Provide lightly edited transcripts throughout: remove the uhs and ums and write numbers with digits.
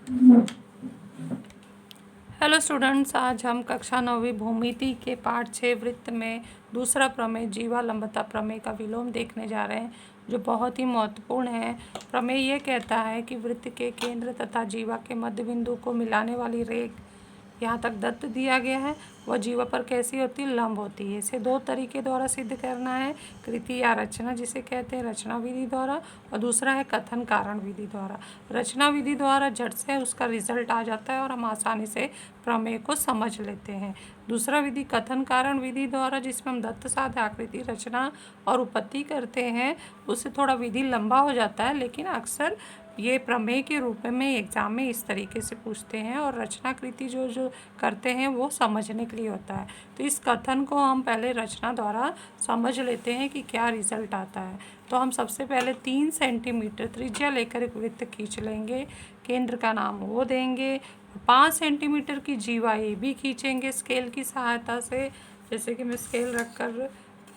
Hello students, आज हम कक्षा 9वीं भूमिति के पाठ 6 वृत्त में दूसरा प्रमेय जीवालंबता प्रमेय का विलोम देखने जा रहे हैं, जो बहुत ही महत्वपूर्ण है। प्रमेय ये कहता है कि वृत्त के केंद्र तथा जीवा के मध्य बिंदु को मिलाने वाली रेख यहाँ तक दत्त दिया गया है, वह जीवा पर कैसी होती है? लंब होती है। इसे दो तरीके द्वारा सिद्ध करना है, कृति या रचना जिसे कहते हैं रचना विधि द्वारा, और दूसरा है कथन कारण विधि द्वारा। रचना विधि द्वारा झट से उसका रिजल्ट आ जाता है और हम आसानी से प्रमेय को समझ लेते हैं। दूसरा विधि कथन कारण विधि द्वारा, जिसमें हम दत्त साध्य आकृति रचना और उपपत्ति करते हैं, उससे थोड़ा विधि लंबा हो जाता है, लेकिन अक्सर ये प्रमेय के रूप में एग्जाम में इस तरीके से पूछते हैं, और रचनाकृति जो करते हैं वो समझने के लिए होता है। तो इस कथन को हम पहले रचना द्वारा समझ लेते हैं कि क्या रिजल्ट आता है। तो हम सबसे पहले 3 सेंटीमीटर त्रिज्या लेकर एक वृत्त खींच लेंगे, केंद्र का नाम O देंगे, 5 सेंटीमीटर की जीवा AB खींचेंगे स्केल की सहायता से। जैसे कि मैं स्केल रखकर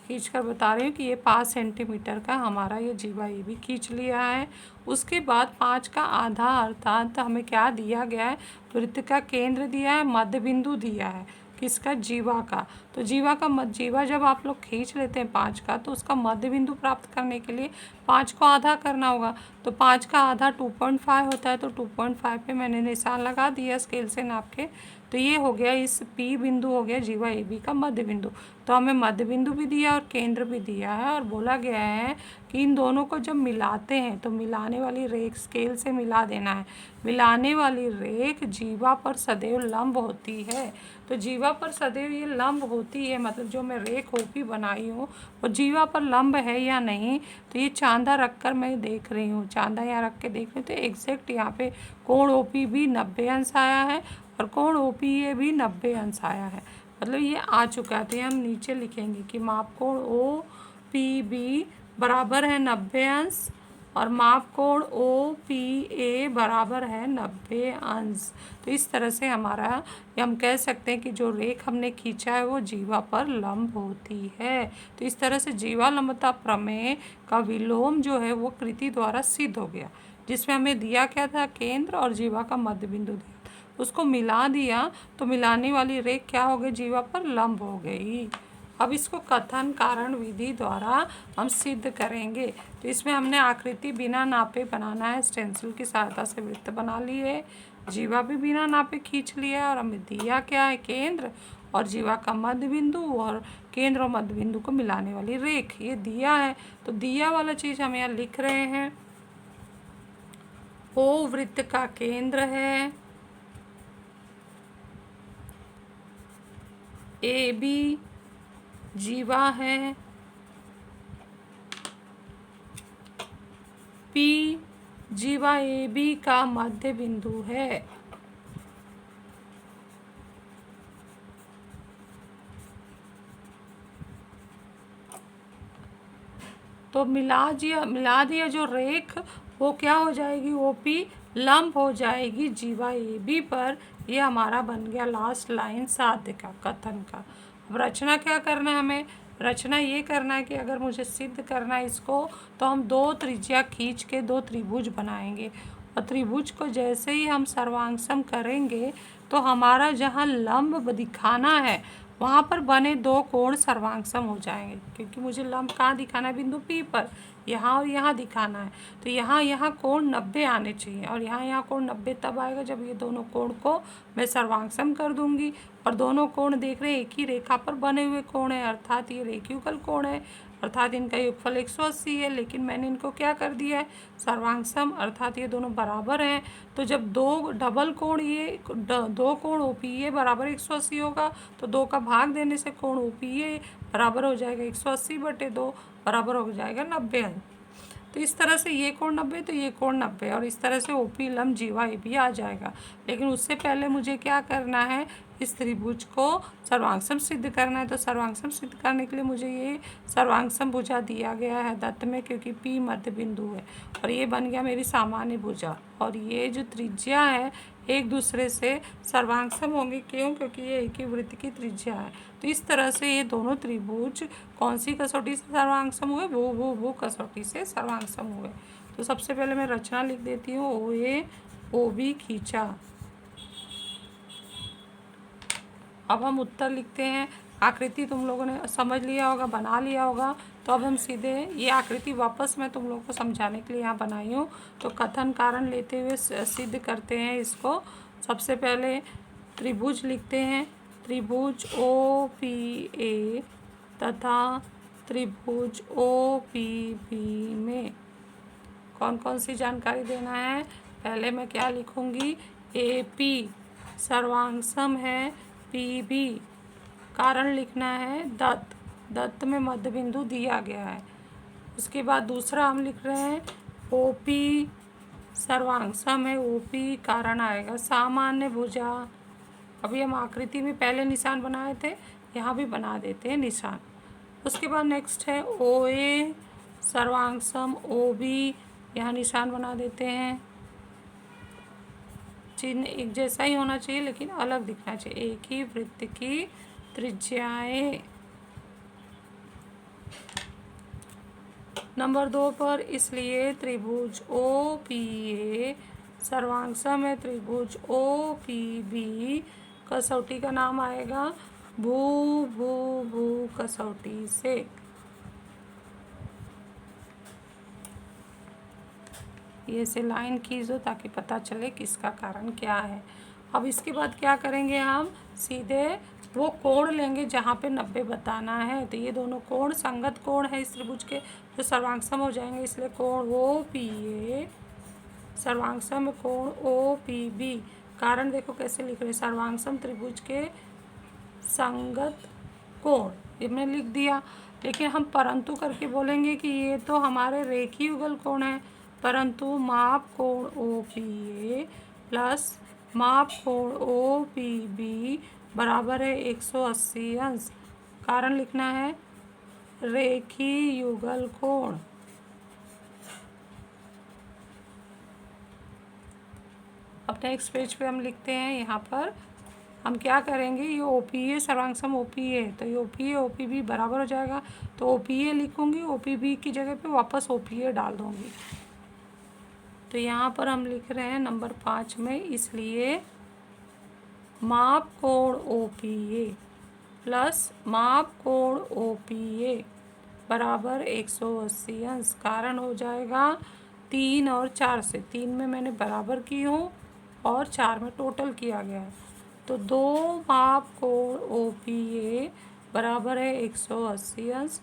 खींचकर बता रही हूँ कि ये 5 सेंटीमीटर का हमारा ये जीवा AB खींच लिया है। उसके बाद 5 का आधा, अर्थात हमें क्या दिया गया है? वृत्त का केंद्र दिया है, मध्य बिंदु दिया है, किसका? जीवा का। तो जीवा जब आप लोग खींच लेते हैं 5 का, तो उसका मध्य बिंदु प्राप्त करने के लिए 5 को आधा करना होगा। तो 5 का आधा 2.5 होता है, तो 2.5 पे मैंने निशान लगा दिया स्केल से नाप के। तो ये हो गया, इस P बिंदु हो गया जीवा AB का मध्य बिंदु। तो हमें मध्य बिंदु भी दिया और केंद्र भी दिया है, और बोला गया है कि इन दोनों को जब मिलाते हैं तो मिलाने वाली रेख स्केल से मिला देना है। मिलाने वाली रेख जीवा पर सदैव लंब होती है। तो जीवा पर सदैव ये लंब होती है, मतलब जो मैं रेख OP बनाई हूँ वो जीवा पर लंब है या नहीं। तो ये चांदा रख कर मैं देख रही हूँ, चांदा यहाँ रख के देख रही हूँ, तो एग्जैक्ट यहाँ पे कोण OP भी 90 अंश आया है और कोण OPA भी 90 अंश आया है, मतलब ये आ चुका है। तो ये हम नीचे लिखेंगे कि माप कोण OPB बराबर है 90 अंश और माप कोण OPA बराबर है 90 अंश। तो इस तरह से हमारा हम कह सकते हैं कि जो रेख हमने खींचा है वो जीवा पर लंब होती है। तो इस तरह से जीवालंबता प्रमेय का विलोम जो है वो कृति द्वारा सिद्ध हो गया, जिसमें हमें दिया क्या था? केंद्र और जीवा का मध्य बिंदु दिया, उसको मिला दिया तो मिलाने वाली रेख क्या हो गई? जीवा पर लंब हो गई। अब इसको कथन कारण विधि द्वारा हम सिद्ध करेंगे। तो इसमें हमने आकृति बिना नापे बनाना है, स्टेंसिल की सहायता से वृत्त बना लिए, जीवा भी बिना नापे खींच लिया है, और हमें दिया क्या है? केंद्र और जीवा का मध्य बिंदु, और केंद्र और मध्य बिंदु को मिलाने वाली रेख ये दिया है। तो दिया वाला चीज़ हम यहाँ लिख रहे हैं। O वृत्त का केंद्र है, AB जीवा है, P जीवा AB का मध्य बिंदु है। तो मिला दिया जो रेख वो क्या हो जाएगी? OP लंब हो जाएगी जीवा AB पर। ये हमारा बन गया लास्ट लाइन साध्य का, कथन का। अब रचना क्या करना है हमें? रचना ये करना है कि अगर मुझे सिद्ध करना है इसको, तो हम 2 त्रिज्या खींच के 2 त्रिभुज बनाएंगे, और त्रिभुज को जैसे ही हम सर्वांगसम करेंगे तो हमारा जहाँ लंब दिखाना है वहाँ पर बने 2 कोण सर्वांगसम हो जाएंगे, क्योंकि मुझे लंब कहाँ दिखाना है? बिंदु P पर, यहाँ और यहाँ दिखाना है। तो यहाँ कोण 90 आने चाहिए, और यहाँ कोण 90 तब आएगा जब ये दोनों कोण को मैं सर्वांगसम कर दूंगी। और दोनों कोण देख रहे हैं एक ही रेखा पर बने हुए कोण है, अर्थात ये रेखीयुगल कोण है, अर्थात इनका योगफल 180 है। लेकिन मैंने इनको क्या कर दिया है? सर्वांगसम, अर्थात ये दोनों बराबर हैं। तो जब 2 डबल कोण, ये 2 कोण OPA बराबर 180 होगा, तो 2 का भाग देने से कोण OPA बराबर हो जाएगा 180/2, बराबर हो जाएगा 90 अंश। तो इस तरह से ये कोण 90 तो ये कोण 90, और इस तरह से OP लंब जीवा AB आ जाएगा। लेकिन उससे पहले मुझे क्या करना है? इस त्रिभुज को सर्वांगसम सिद्ध करना है। तो सर्वांगसम सिद्ध करने के लिए मुझे ये सर्वांगसम भुजा दिया गया है दत्त में, क्योंकि P मध्य बिंदु है, और ये बन गया मेरी सामान्य भुजा। और ये जो त्रिज्या है एक दूसरे से सर्वांगसम होंगे, क्यों? क्योंकि ये एक ही वृत्त की त्रिज्या है। तो इस तरह से ये दोनों त्रिभुज कौन सी कसौटी से सर्वांगसम हुए? भू कसौटी से सर्वांगसम हुए। तो सबसे पहले मैं रचना लिख देती हूँ। OA OB खींचा। अब हम उत्तर लिखते हैं। आकृति तुम लोगों ने समझ लिया होगा, बना लिया होगा। तो अब हम सीधे ये आकृति वापस मैं तुम लोगों को समझाने के लिए यहाँ बनाई हूँ। तो कथन कारण लेते हुए सिद्ध करते हैं इसको। सबसे पहले त्रिभुज लिखते हैं। त्रिभुज OPA तथा त्रिभुज OPB में कौन कौन सी जानकारी देना है। पहले मैं क्या लिखूँगी, AP सर्वांगसम है, PB कारण लिखना है दत्त, दत्त में मध्य बिंदु दिया गया है। उसके बाद दूसरा हम लिख रहे हैं OP सर्वांगसम है, OP कारण आएगा सामान्य भुजा। अभी हम आकृति में पहले निशान बनाए थे, यहाँ भी बना देते हैं निशान। उसके बाद नेक्स्ट है OA सर्वांगसम OB, यहाँ निशान बना देते हैं। चिन्ह एक जैसा ही होना चाहिए लेकिन अलग दिखना चाहिए। एक ही वृत्त की त्रिज्याएं। नंबर 2 पर इसलिए त्रिभुज OPA सर्वांगसम है त्रिभुज OPB, कसौटी का नाम आएगा भू भू भू कसौटी से। ये से लाइन खींचो ताकि पता चले किसका कारण क्या है। अब इसके बाद क्या करेंगे, हम सीधे वो कोण लेंगे जहाँ पे 90 बताना है। तो ये दोनों कोण संगत कोण है इस त्रिभुज के, जो सर्वांगसम हो जाएंगे। इसलिए कोण OPA सर्वांगसम कोण OPB। कारण देखो कैसे लिख रहे हैं, सर्वांगसम त्रिभुज के संगत कोण, ये मैंने लिख दिया। लेकिन हम परंतु करके बोलेंगे कि ये तो हमारे रेखीय युगल कोण है, परंतु माप कोण OPA प्लस माप कोण OPB बराबर है 180 अंश। कारण लिखना है रेखीय युगल कोण। अब नेक्स्ट पेज पे हम लिखते हैं, यहाँ पर हम क्या करेंगे, ये OPA सर्वांगसम OPA है तो ये OPA OPB बराबर हो जाएगा। तो OPA लिखूँगी, OPB की जगह पे वापस OPA डाल दूँगी। तो यहाँ पर हम लिख रहे हैं नंबर 5 में, इसलिए माप कोण OPA प्लस माप कोण OPA बराबर 180 अंश। कारण हो जाएगा 3 और 4 से, 3 में मैंने बराबर की हूँ और 4 में टोटल किया गया है। तो 2 माप कोण OPA बराबर है 180 अंश।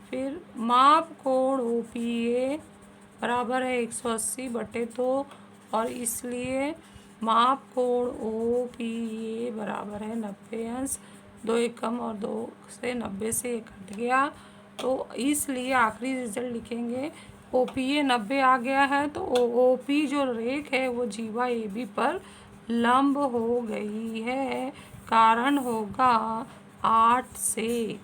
फिर माप कोण OPA बराबर है 180/2 और इसलिए माप कोण OPA बराबर है 90 अंश। 2 एकम और 2 से 90 से कट गया। तो इसलिए आखिरी रिजल्ट लिखेंगे OPA 90 आ गया है। तो OP जो रेख है वो जीवा AB पर लंब हो गई है। कारण होगा 8 से।